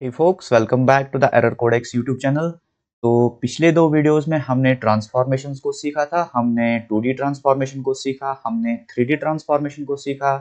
Hey folks, welcome back to the Error Codex YouTube channel. तो पिछले दो videos में हमने ट्रांसफॉर्मेशंस को सीखा था। हमने 2D ट्रांसफॉर्मेशन को सीखा, हमने 3D ट्रांसफॉर्मेशन को सीखा।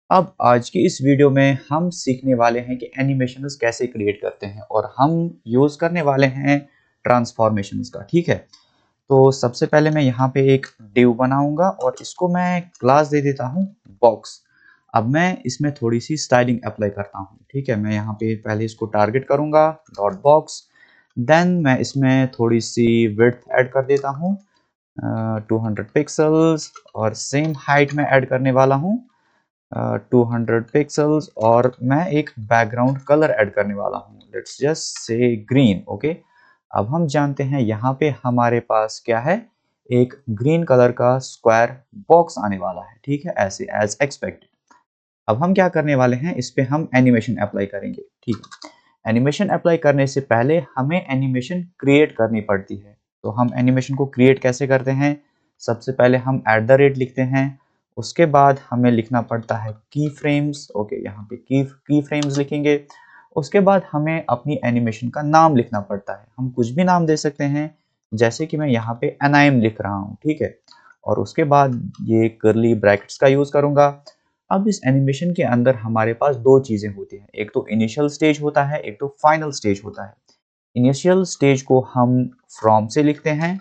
अब आज की इस वीडियो में हम सीखने वाले हैं कि एनिमेशंस कैसे क्रिएट करते हैं और हम यूज करने वाले हैं ट्रांसफॉर्मेशंस का। ठीक है, तो सबसे पहले मैं यहाँ पे एक डिव बनाऊंगा और इसको मैं क्लास दे देता हूँ बॉक्स। अब मैं इसमें थोड़ी सी स्टाइलिंग अप्लाई करता हूँ। ठीक है, मैं यहाँ पे पहले इसको टारगेट करूंगा डॉट बॉक्स, देन मैं इसमें थोड़ी सी विड्थ ऐड कर देता हूँ 200 पिक्सल्स, और सेम हाइट में ऐड करने वाला हूँ 200 पिक्सल्स, और मैं एक बैकग्राउंड कलर ऐड करने वाला हूँ, let's just say green. Okay, अब हम जानते हैं यहाँ पे हमारे पास क्या है, एक ग्रीन कलर का स्क्वायर बॉक्स आने वाला है। ठीक है, ऐसे एज एक्सपेक्टेड। अब हम क्या करने वाले हैं, इस पे हम एनिमेशन अप्लाई करेंगे। ठीक है, एनिमेशन अप्लाई करने से पहले हमें एनिमेशन क्रिएट करनी पड़ती है। तो हम एनिमेशन को क्रिएट कैसे करते हैं, सबसे पहले हम @ लिखते हैं, उसके बाद हमें लिखना पड़ता है की फ्रेम्स। ओके, यहाँ पे की फ्रेम्स लिखेंगे। उसके बाद हमें अपनी एनिमेशन का नाम लिखना पड़ता है। हम कुछ भी नाम दे सकते हैं, जैसे कि मैं यहाँ पे एनाइम लिख रहा हूँ। ठीक है, और उसके बाद ये कर्ली ब्रैकेट्स का यूज करूंगा। अब इस एनिमेशन के अंदर हमारे पास दो चीजें होती हैं, एक तो इनिशियल स्टेज होता है, एक तो फाइनल स्टेज होता है। इनिशियल स्टेज को हम फ्रॉम से लिखते हैं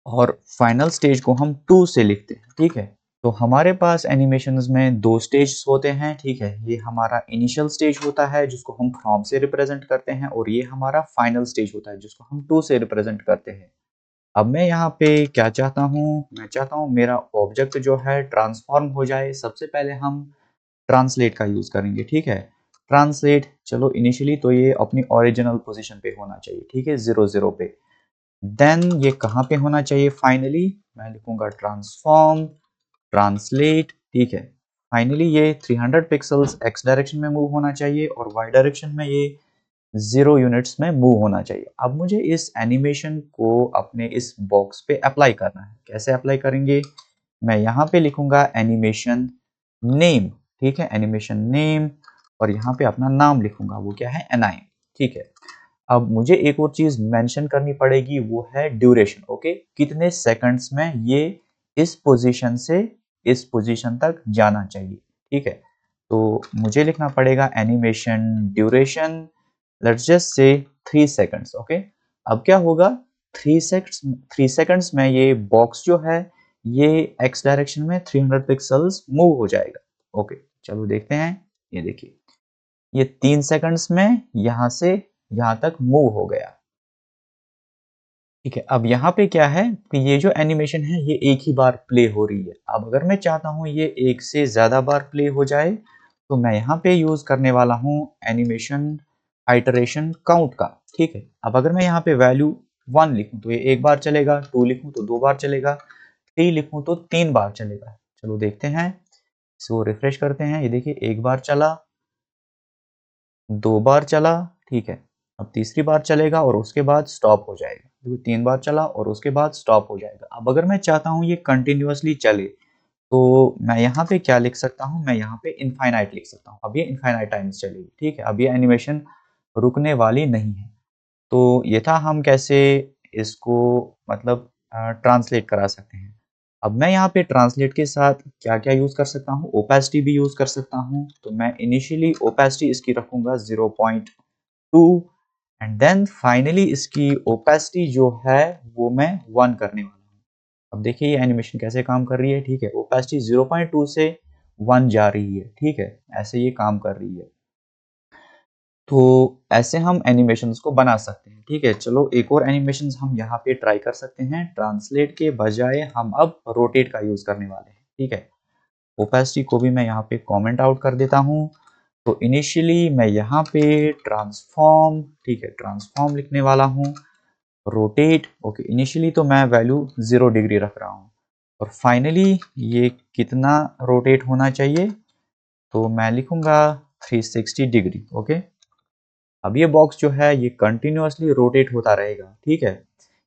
और फाइनल स्टेज को हम टू से लिखते हैं। ठीक है, तो हमारे पास एनिमेशंस में दो स्टेज होते हैं। ठीक है, ये हमारा इनिशियल स्टेज होता है जिसको हम फ्रॉम से रिप्रेजेंट करते हैं, और ये हमारा फाइनल स्टेज होता है जिसको हम टू से रिप्रेजेंट करते हैं। अब मैं यहाँ पे क्या चाहता हूँ, मैं चाहता हूँ मेरा ऑब्जेक्ट जो है ट्रांसफॉर्म हो जाए। सबसे पहले हम ट्रांसलेट का यूज करेंगे। ठीक है, ट्रांसलेट, चलो इनिशियली तो ये अपनी ओरिजिनल पोजीशन पे होना चाहिए। ठीक है, 0 0 पे। देन ये कहाँ पे होना चाहिए, फाइनली मैं लिखूंगा ट्रांसफॉर्म ट्रांसलेट। ठीक है, फाइनली ये 300 पिक्सल्स एक्स डायरेक्शन में मूव होना चाहिए और वाई डायरेक्शन में ये 0 यूनिट्स में मूव होना चाहिए। अब मुझे इस एनिमेशन को अपने इस बॉक्स पे अप्लाई करना है। कैसे अप्लाई करेंगे, मैं यहाँ पे लिखूंगा एनिमेशन नेम। ठीक है, एनिमेशन नेम, और यहाँ पे अपना नाम लिखूंगा, वो क्या है, एनाइम। ठीक है, अब मुझे एक और चीज मेंशन करनी पड़ेगी, वो है ड्यूरेशन। ओके, कितने सेकंड्स में ये इस पोजीशन से इस पोजीशन तक जाना चाहिए। ठीक है, तो मुझे लिखना पड़ेगा animation duration, let's just say 3 seconds. Okay, अब क्या होगा, 3 सेकंड्स में ये बॉक्स जो है ये एक्स डायरेक्शन में 300 पिक्सल्स मूव हो जाएगा। ओके, चलो देखते हैं। ये देखिए, ये 3 सेकंड्स में यहां से यहां तक मूव हो गया। ठीक है, अब यहाँ पे क्या है कि ये जो एनिमेशन है ये एक ही बार प्ले हो रही है। अब अगर मैं चाहता हूँ ये एक से ज्यादा बार प्ले हो जाए, तो मैं यहाँ पे यूज करने वाला हूँ एनिमेशन आइटरेशन काउंट का। ठीक है, अब अगर मैं यहाँ पे वैल्यू 1 लिखूं तो ये एक बार चलेगा, 2 लिखूं तो 2 बार चलेगा, 3 लिखूं तो 3 बार चलेगा। चलो देखते हैं, इसको रिफ्रेश करते हैं। ये देखिए, एक बार चला, 2 बार चला। ठीक है, अब तीसरी बार चलेगा और उसके बाद स्टॉप हो जाएगा। देखो, 3 बार चला और उसके बाद स्टॉप हो जाएगा। अब अगर मैं चाहता हूँ ये कंटिन्यूअसली चले, तो मैं यहाँ पे क्या लिख सकता हूँ, मैं यहाँ पे इनफाइनाइट लिख सकता हूँ। अब ये इनफाइनाइट टाइम्स चलेगी। ठीक है, अब ये एनिमेशन रुकने वाली नहीं है। तो ये था हम कैसे इसको मतलब ट्रांसलेट करा सकते हैं। अब मैं यहाँ पे ट्रांसलेट के साथ क्या क्या यूज कर सकता हूँ, ओपेसिटी भी यूज कर सकता हूँ। तो मैं इनिशियली ओपेसिटी इसकी रखूंगा 0.2, एंड देन फाइनली इसकी ओपेसिटी जो है वो मैं 1 करने वाला हूँ। अब देखिए ये एनिमेशन कैसे काम कर रही है। ठीक है, ओपेसिटी 0.2 से 1 जा रही है। ठीक है, ऐसे ये काम कर रही है। तो ऐसे हम एनिमेशंस को बना सकते हैं। ठीक है, चलो एक और एनिमेशंस हम यहाँ पे ट्राई कर सकते हैं। ट्रांसलेट के बजाय हम अब रोटेट का यूज करने वाले हैं। ठीक है, ओपेसिटी को भी मैं यहाँ पे कमेंट आउट कर देता हूँ। तो इनिशियली मैं यहाँ पे ट्रांसफॉर्म, ठीक है, ट्रांसफॉर्म लिखने वाला हूँ, रोटेट। ओके, इनिशियली तो मैं वैल्यू 0 डिग्री रख रहा हूँ, और फाइनली ये कितना रोटेट होना चाहिए, तो मैं लिखूंगा 360 डिग्री। ओके, अब ये बॉक्स जो है ये कंटिन्यूअसली रोटेट होता रहेगा। ठीक है,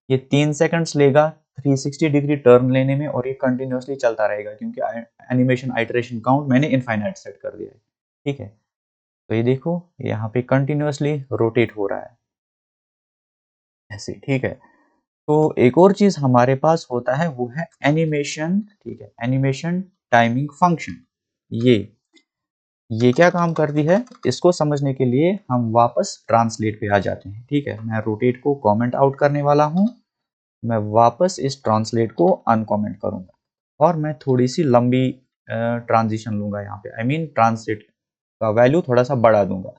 ये 3 सेकंड्स लेगा 360 डिग्री टर्न लेने में, और ये कंटिन्यूअसली चलता रहेगा क्योंकि एनिमेशन आइटरेशन काउंट मैंने इनफाइनाइट सेट कर दिया है। ठीक है, तो ये देखो यहाँ पे कंटिन्यूअसली रोटेट हो रहा है ऐसे, ठीक है। तो एक और चीज हमारे पास होता है वो है एनिमेशन, ठीक है, एनिमेशन टाइमिंग फंक्शन। ये ये क्या काम करती है, इसको समझने के लिए हम वापस ट्रांसलेट पे आ जाते हैं, ठीक है। मैं रोटेट को कमेंट आउट करने वाला हूँ, मैं वापस इस ट्रांसलेट को अनकमेंट करूंगा और मैं थोड़ी सी लंबी ट्रांजिशन लूंगा यहाँ पे, आई मीन ट्रांसलेट का वैल्यू थोड़ा सा बढ़ा दूंगा।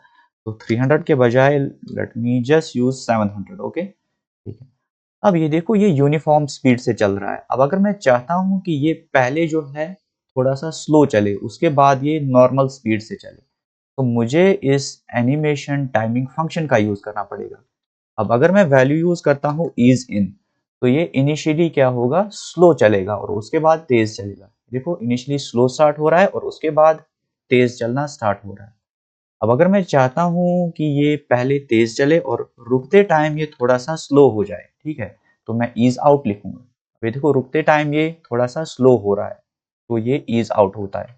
तो 300 के बजाय let me just use 700, okay, ठीक है। अब ये देखो ये यूनिफॉर्म स्पीड से चल रहा है। अब अगर मैं चाहता हूँ कि ये पहले जो है थोड़ा सा स्लो चले, उसके बाद ये नॉर्मल स्पीड से चले, तो मुझे इस एनिमेशन टाइमिंग फंक्शन का यूज करना पड़ेगा। अब अगर मैं वैल्यू यूज करता हूँ इज इन, तो ये इनिशियली क्या होगा, स्लो चलेगा और उसके बाद तेज चलेगा। देखो इनिशियली स्लो स्टार्ट हो रहा है और उसके बाद तेज चलना स्टार्ट हो रहा है। अब अगर मैं चाहता हूँ कि ये पहले तेज चले और रुकते टाइम ये थोड़ा सा स्लो हो जाए, ठीक है, तो मैं ईज आउट लिखूंगा। अभी देखो रुकते टाइम ये थोड़ा सा स्लो हो रहा है, तो ये ईज आउट होता है।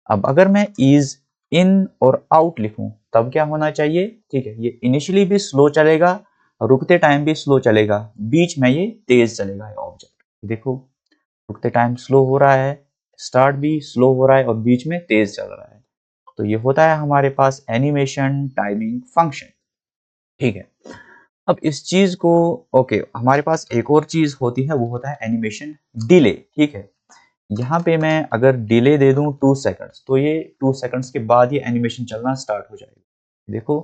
अब अगर मैं ईज इन और आउट लिखूं तब क्या होना चाहिए, ठीक है, ये इनिशियली भी स्लो चलेगा, रुकते टाइम भी स्लो चलेगा, बीच में ये तेज चलेगा ये ऑब्जेक्ट। देखो रुकते टाइम स्लो हो रहा है, स्टार्ट भी स्लो हो रहा है और बीच में तेज चल रहा है। तो ये होता है हमारे पास एनिमेशन टाइमिंग फंक्शन, ठीक है। अब इस चीज को, ओके, हमारे पास एक और चीज होती है वो होता है एनिमेशन डिले, ठीक है। यहाँ पे मैं अगर डिले दे दूं 2 सेकंड्स, तो ये 2 सेकंड्स के बाद ये एनिमेशन चलना स्टार्ट हो जाएगा। देखो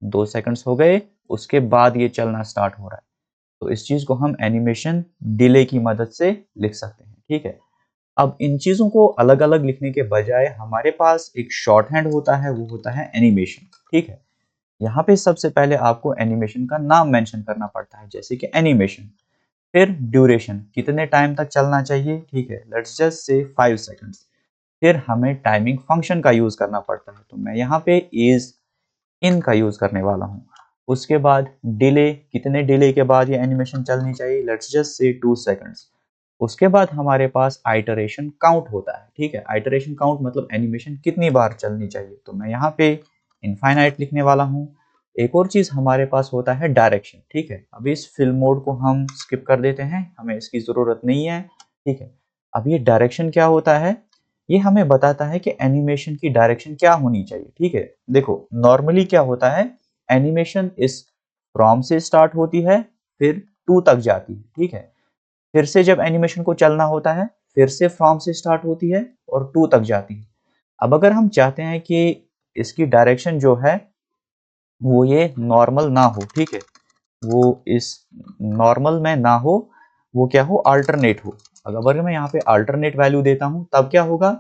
2 सेकंड्स हो गए, उसके बाद ये चलना स्टार्ट हो रहा है। तो इस चीज को हम एनिमेशन डिले की मदद से लिख सकते हैं, ठीक है। अब इन चीजों को अलग अलग लिखने के बजाय हमारे पास एक शॉर्ट हैंड होता है, वो होता है एनिमेशन, ठीक है। यहाँ पे सबसे पहले आपको एनिमेशन का नाम मेंशन करना पड़ता है, जैसे कि एनिमेशन, फिर ड्यूरेशन कितने टाइम तक चलना चाहिए, ठीक है, लेट्स जस्ट से 5 सेकंड्स। फिर हमें टाइमिंग फंक्शन का यूज करना पड़ता है, तो मैं यहाँ पे इज इन का यूज करने वाला हूँ। उसके बाद डिले, कितने डिले के बाद ये एनिमेशन चलनी चाहिए, लेट्स जस्ट से 2 सेकंड्स। उसके बाद हमारे पास आइटरेशन काउंट होता है, ठीक है। आइटरेशन काउंट मतलब एनिमेशन कितनी बार चलनी चाहिए, तो मैं यहाँ पे इनफाइनाइट लिखने वाला हूँ। एक और चीज हमारे पास होता है डायरेक्शन, ठीक है। अब इस फिल्म मोड को हम स्किप कर देते हैं, हमें इसकी जरूरत नहीं है, ठीक है। अब ये डायरेक्शन क्या होता है, ये हमें बताता है कि एनिमेशन की डायरेक्शन क्या होनी चाहिए, ठीक है। देखो नॉर्मली क्या होता है, एनिमेशन इस फ्रॉम से स्टार्ट होती है, फिर टू तक जाती है, ठीक है। फिर से जब एनिमेशन को चलना होता है, फिर से फ्रॉम से स्टार्ट होती है और टू तक जाती है। अब अगर हम चाहते हैं कि इसकी डायरेक्शन जो है वो ये नॉर्मल ना हो, ठीक है, वो इस नॉर्मल में ना हो, वो क्या हो, अल्टरनेट हो। अगर मैं यहाँ पे अल्टरनेट वैल्यू देता हूँ तब क्या होगा,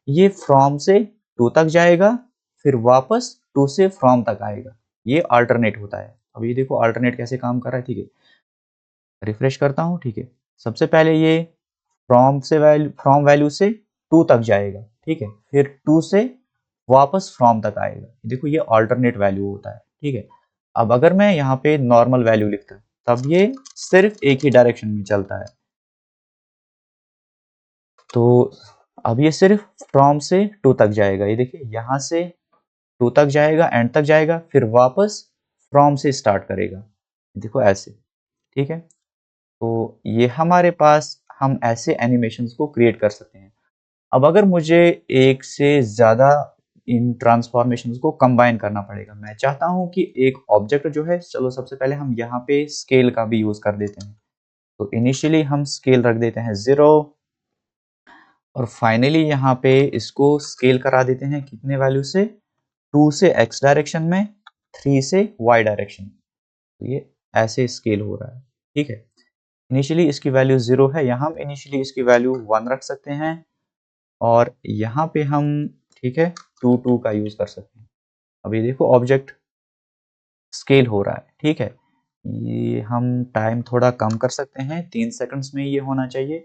ये फ्रॉम से टू तक जाएगा, फिर वापस टू से फ्रॉम तक आएगा। ये अल्टरनेट होता है। अब ये देखो अल्टरनेट कैसे काम कर रहा है, ठीक है, रिफ्रेश करता हूँ, ठीक है। सबसे पहले ये फ्रॉम वैल्यू से टू तक जाएगा, ठीक है, फिर टू से वापस फ्रॉम तक आएगा। देखो ये अल्टरनेट वैल्यू होता है, ठीक है। अब अगर मैं यहाँ पे नॉर्मल वैल्यू लिखता तब ये सिर्फ एक ही डायरेक्शन में चलता है। तो अब ये सिर्फ फ्रॉम से टू तक जाएगा, ये देखिए यहाँ से टू तक जाएगा, एंड तक जाएगा, फिर वापस फ्रॉम से स्टार्ट करेगा, देखो ऐसे, ठीक है। तो ये हमारे पास, हम ऐसे एनिमेशंस को क्रिएट कर सकते हैं। अब अगर मुझे एक से ज़्यादा इन ट्रांसफॉर्मेशंस को कंबाइन करना पड़ेगा, मैं चाहता हूं कि एक ऑब्जेक्ट जो है, चलो सबसे पहले हम यहाँ पे स्केल का भी यूज कर देते हैं। तो इनिशियली हम स्केल रख देते हैं 0 और फाइनली यहाँ पे इसको स्केल करा देते हैं कितने वैल्यू से, 2 से x डायरेक्शन में, 3 से y डायरेक्शन। तो ये ऐसे स्केल हो रहा है, ठीक है। इनिशियली इसकी वैल्यू 0 है, यहाँ हम इनिशियली इसकी वैल्यू 1 रख सकते हैं और यहाँ पे हम, ठीक है, 2 का यूज कर सकते हैं। अब ये देखो ऑब्जेक्ट स्केल हो रहा है, ठीक है। ये हम टाइम थोड़ा कम कर सकते हैं, 3 सेकंड्स में ये होना चाहिए,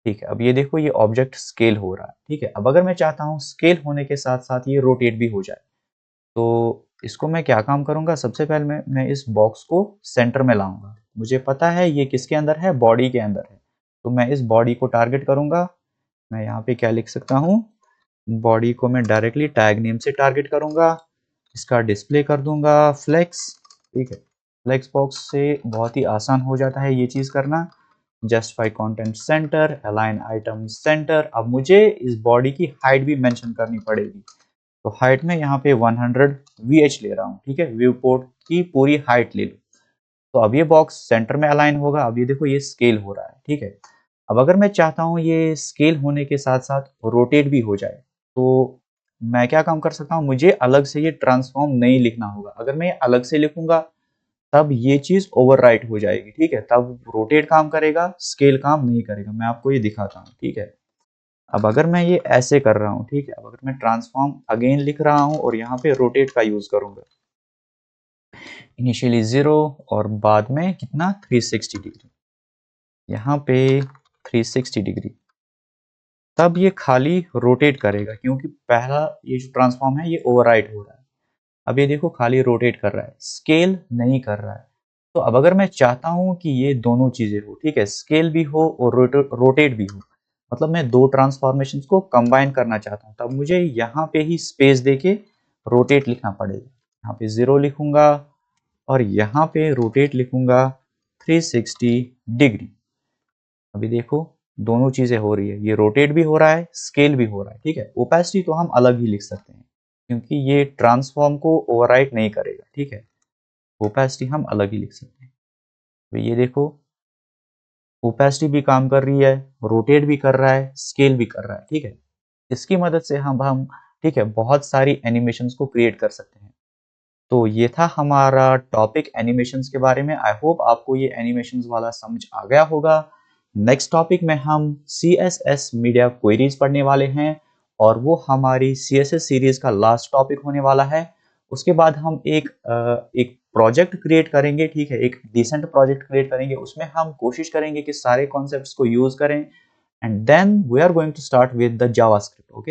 ठीक है। अब ये देखो ये ऑब्जेक्ट स्केल हो रहा है, ठीक है। अब अगर मैं चाहता हूँ स्केल होने के साथ साथ ये रोटेट भी हो जाए, तो इसको मैं क्या काम करूंगा, सबसे पहले मैं इस बॉक्स को सेंटर में लाऊंगा। मुझे पता है ये किसके अंदर है, बॉडी के अंदर है, तो मैं इस बॉडी को टारगेट करूंगा। मैं यहाँ पे क्या लिख सकता हूँ, बॉडी को मैं डायरेक्टली टैग नेम से टारगेट करूंगा, इसका डिस्प्ले कर दूंगा फ्लेक्स। ठीक है, फ्लेक्स बॉक्स से बहुत ही आसान हो जाता है ये चीज करना। Justify content centre, align item centre. अब मुझे इस बॉडी की हाइट भी मेंशन करनी पड़ेगी, तो हाइट में यहाँ पे 100 VH ले रहा हूँ। ठीक है, व्यू पोर्ट की पूरी हाइट ले लो। तो अब ये बॉक्स सेंटर में अलाइन होगा। अब ये देखो ये स्केल हो रहा है। ठीक है, अब अगर मैं चाहता हूँ ये स्केल होने के साथ साथ रोटेट भी हो जाए, तो मैं क्या काम कर सकता हूँ, मुझे अलग से ये ट्रांसफॉर्म नहीं लिखना होगा। अगर मैं अलग से लिखूंगा तब ये चीज ओवरराइट हो जाएगी। ठीक है, तब रोटेट काम करेगा, स्केल काम नहीं करेगा। मैं आपको ये दिखाता हूँ। ठीक है, अब अगर मैं ये ऐसे कर रहा हूँ, ठीक है, अब अगर मैं ट्रांसफॉर्म अगेन लिख रहा हूँ और यहाँ पे रोटेट का यूज करूंगा, इनिशियली 0 और बाद में कितना 360 डिग्री, यहाँ पे 360 डिग्री, तब ये खाली रोटेट करेगा क्योंकि पहला ये जो ट्रांसफॉर्म है ये ओवरराइट हो रहा है। अब ये देखो खाली रोटेट कर रहा है, स्केल नहीं कर रहा है। तो अब अगर मैं चाहता हूं कि ये दोनों चीजें हो, ठीक है, स्केल भी हो और रोटेट भी हो, मतलब मैं दो ट्रांसफॉर्मेशन को कंबाइन करना चाहता हूं, तब मुझे यहाँ पे ही स्पेस देके रोटेट लिखना पड़ेगा। यहाँ पे 0 लिखूंगा और यहाँ पे रोटेट लिखूंगा 360 डिग्री। अभी देखो दोनों चीजें हो रही है, ये रोटेट भी हो रहा है, स्केल भी हो रहा है। ठीक है, ओपेसिटी तो हम अलग ही लिख सकते हैं क्योंकि ये ट्रांसफॉर्म को ओवरराइट नहीं करेगा। ठीक है, ओपेसिटी हम अलग ही लिख सकते हैं। तो ये देखो ओपेसिटी भी काम कर रही है, रोटेट भी कर रहा है, स्केल भी कर रहा है। ठीक है, इसकी मदद से हम ठीक है बहुत सारी एनिमेशंस को क्रिएट कर सकते हैं। तो ये था हमारा टॉपिक एनिमेशंस के बारे में। आई होप आपको ये एनिमेशंस वाला समझ आ गया होगा। नेक्स्ट टॉपिक में हम CSS मीडिया क्वेरीज पढ़ने वाले हैं और वो हमारी CSS सीरीज का लास्ट टॉपिक होने वाला है। उसके बाद हम एक प्रोजेक्ट क्रिएट करेंगे। ठीक है, एक डिसेंट प्रोजेक्ट क्रिएट करेंगे, उसमें हम कोशिश करेंगे कि सारे कॉन्सेप्ट्स को यूज करें and then we are going to start with the JavaScript. Okay.